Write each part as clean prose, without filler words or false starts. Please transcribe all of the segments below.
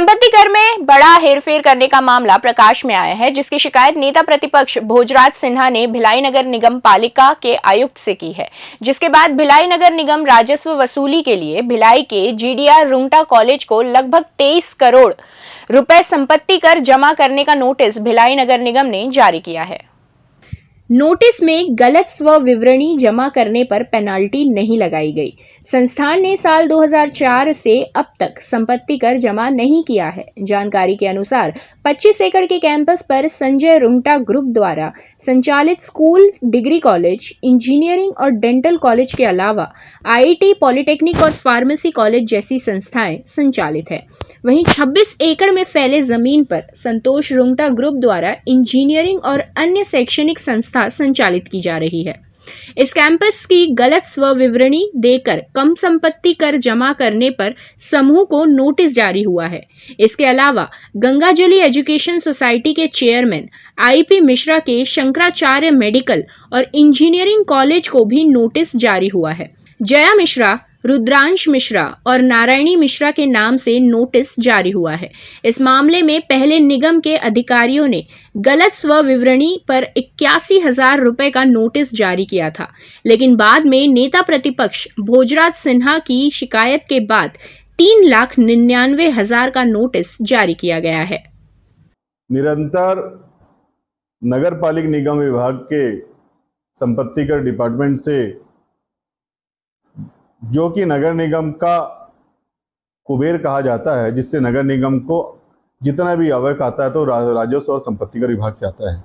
संपत्ति कर में बड़ा हेरफेर करने का मामला प्रकाश में आया है, जिसकी शिकायत नेता प्रतिपक्ष भोजराज सिन्हा ने भिलाई नगर निगम पालिका के आयुक्त से की है। जिसके बाद भिलाई नगर निगम राजस्व वसूली के लिए भिलाई के जीडीआर रुंगटा कॉलेज को लगभग 23 करोड़ रुपए संपत्ति कर जमा करने का नोटिस भिलाई नगर निगम ने जारी किया है। नोटिस में गलत स्व विवरणी जमा करने पर पेनाल्टी नहीं लगाई गई। संस्थान ने साल 2004 से अब तक संपत्ति कर जमा नहीं किया है। जानकारी के अनुसार 25 एकड़ के कैंपस पर संजय रुंगटा ग्रुप द्वारा संचालित स्कूल, डिग्री कॉलेज, इंजीनियरिंग और डेंटल कॉलेज के अलावा आईआईटी, पॉलिटेक्निक और फार्मेसी कॉलेज जैसी संस्थाएं संचालित है। वहीं 26 एकड़ में फैले जमीन पर संतोष रुंगटा ग्रुप द्वारा इंजीनियरिंग और अन्य शैक्षणिक संस्था संचालित की जा रही है। इस कैंपस की गलत स्व विवरणी देकर कम संपत्ति कर जमा करने पर समूह को नोटिस जारी हुआ है। इसके अलावा गंगाजली एजुकेशन सोसाइटी के चेयरमैन आईपी मिश्रा के शंकराचार्य मेडिकल और इंजीनियरिंग कॉलेज को भी नोटिस जारी हुआ है। जया मिश्रा, रुद्रांश मिश्रा और नारायणी मिश्रा के नाम से नोटिस जारी हुआ है। इस मामले में पहले निगम के अधिकारियों ने गलत स्व विवरणी पर 81,000 रुपए का नोटिस जारी किया था, लेकिन बाद में नेता प्रतिपक्ष भोजराज सिन्हा की शिकायत के बाद 3,99,000 का नोटिस जारी किया गया है। निरंतर नगर पालिक निगम विभाग के संपत्ति कर डिपार्टमेंट से, जो कि नगर निगम का कुबेर कहा जाता है, जिससे नगर निगम को जितना भी आवक आता है तो राजस्व और संपत्ति कर विभाग से आता है।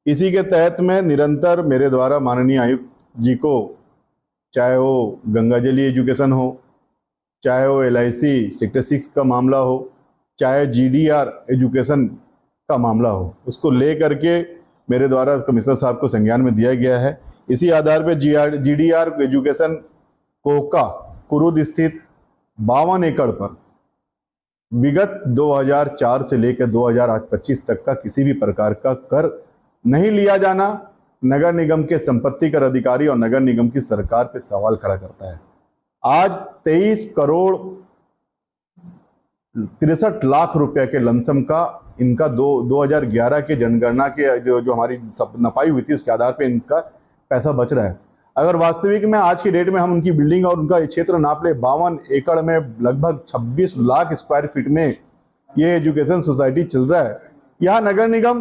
इसी के तहत में निरंतर मेरे द्वारा माननीय आयुक्त जी को, चाहे वो गंगाजली एजुकेशन हो, चाहे वो LIC सेक्टर 6 का मामला हो, चाहे GDR एजुकेशन का मामला हो, उसको ले करके मेरे द्वारा कमिश्नर साहब को संज्ञान में दिया गया है। इसी आधार पर GDR एजुकेशन कोका कुरुद स्थित 52 एकड़ पर विगत 2004 से लेकर 2025 तक का किसी भी प्रकार का कर नहीं लिया जाना नगर निगम के संपत्ति कर अधिकारी और नगर निगम की सरकार पे सवाल खड़ा करता है। आज 23 करोड़ 63 लाख रुपए के लमसम का इनका 2011 के जनगणना के जो हमारी नपाई हुई थी उसके आधार पे इनका पैसा बच रहा है। अगर वास्तविक में आज की डेट में हम उनकी बिल्डिंग और उनका क्षेत्र नाप ले, 52 एकड़ में लगभग 26 लाख स्क्वायर फीट में ये एजुकेशन सोसाइटी चल रहा है। यहाँ नगर निगम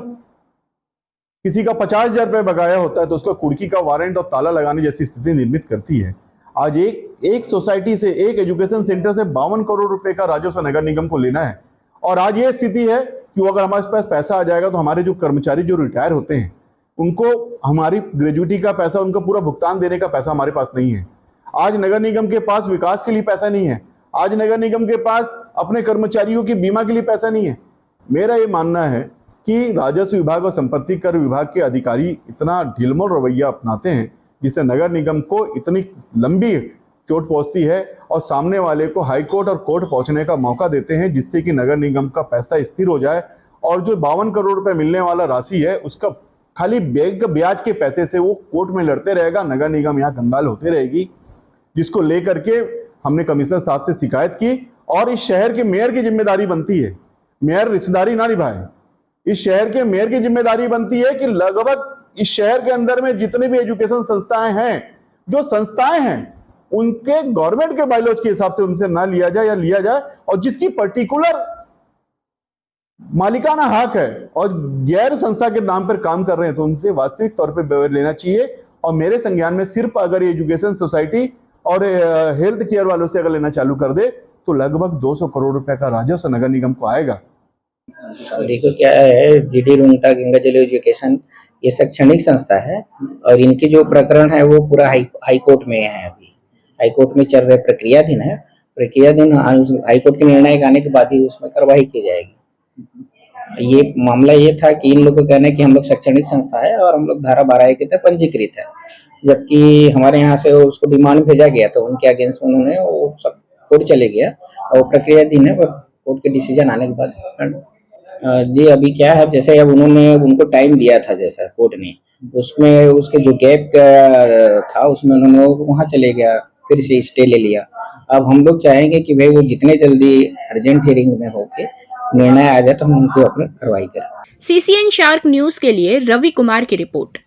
किसी का 50,000 रुपये बकाया होता है तो उसका कुर्की का वारंट और ताला लगाने जैसी स्थिति निर्मित करती है। आज एक सोसाइटी से, एक एजुकेशन सेंटर से 52 करोड़ रुपए का राजस्व नगर निगम को लेना है। और आज ये स्थिति है कि अगर हमारे पास पैसा आ जाएगा तो हमारे जो कर्मचारी जो रिटायर होते हैं उनको हमारी ग्रेजुइटी का पैसा, उनका पूरा भुगतान देने का पैसा हमारे पास नहीं है। आज नगर निगम के पास विकास के लिए पैसा नहीं है। आज नगर निगम के पास अपने कर्मचारियों की बीमा के लिए पैसा नहीं है। मेरा ये मानना है कि राजस्व विभाग और संपत्ति कर विभाग के अधिकारी इतना ढिलमुल रवैया अपनाते हैं जिससे नगर निगम को इतनी लंबी चोट पहुंचती है और सामने वाले को हाईकोर्ट और कोर्ट पहुंचने का मौका देते हैं, जिससे कि नगर निगम का पैसा स्थिर हो जाए और जो 52 करोड़ रुपए मिलने वाला राशि है उसका खाली ब्याज के पैसे से वो कोर्ट में लड़ते रहेगा, नगर निगम यहाँ कंगाल होते रहेगी। जिसको लेकर के हमने कमिश्नर साहब से शिकायत की और इस शहर के मेयर की जिम्मेदारी बनती है, मेयर रिश्तेदारी ना निभाए। इस शहर के मेयर की जिम्मेदारी बनती है कि लगभग इस शहर के अंदर में जितने भी एजुकेशन संस्थाएं हैं, जो संस्थाएं हैं उनके गवर्नमेंट के बायलॉज के हिसाब से उनसे ना लिया जाए या लिया जाए, और जिसकी पर्टिकुलर मालिकाना हक है और गैर संस्था के नाम पर काम कर रहे हैं तो उनसे वास्तविक तौर पे व्यवहार लेना चाहिए। और मेरे संज्ञान में सिर्फ अगर एजुकेशन सोसाइटी और हेल्थ केयर वालों से अगर लेना चालू कर दे तो लगभग 200 करोड़ रुपए का राजस्व नगर निगम को आएगा। देखो क्या है, GD रुंगटा गंगाजली एजुकेशन ये शैक्षणिक संस्था है और इनके जो प्रकरण है वो पूरा हाई कोर्ट में है। अभी हाई कोर्ट में चल रहे प्रक्रियाधीन है। प्रक्रियाधीन हाई कोर्ट के निर्णय आने के बाद ही उसमें कार्रवाई की जाएगी। ये मामला ये था कि इन लोगों का कहना है कि हम लोग शैक्षणिक संस्था है और हम लोग धारा 12 के तहत पंजीकृत है, जबकि हमारे यहाँ से उसको डिमांड भेजा गया तो उनके अगेंस्ट में उन्होंने वो सब कोर्ट चले गया और प्रक्रियाधीन है, पर कोर्ट के डिसीजन आने के बाद जी अभी क्या है, जैसे अब उन्होंने उनको टाइम दिया था जैसा कोर्ट ने, उसमें उसके जो गैप था उसमें उन्होंने वहाँ चले गया, फिर से स्टे ले लिया। अब हम लोग चाहेंगे कि भाई वो जितने जल्दी अर्जेंट हियरिंग में होके निर्णय आ जाए तो हम उनको अपनी कार्रवाई करें। सीसीएन शार्क न्यूज के लिए रवि कुमार की रिपोर्ट।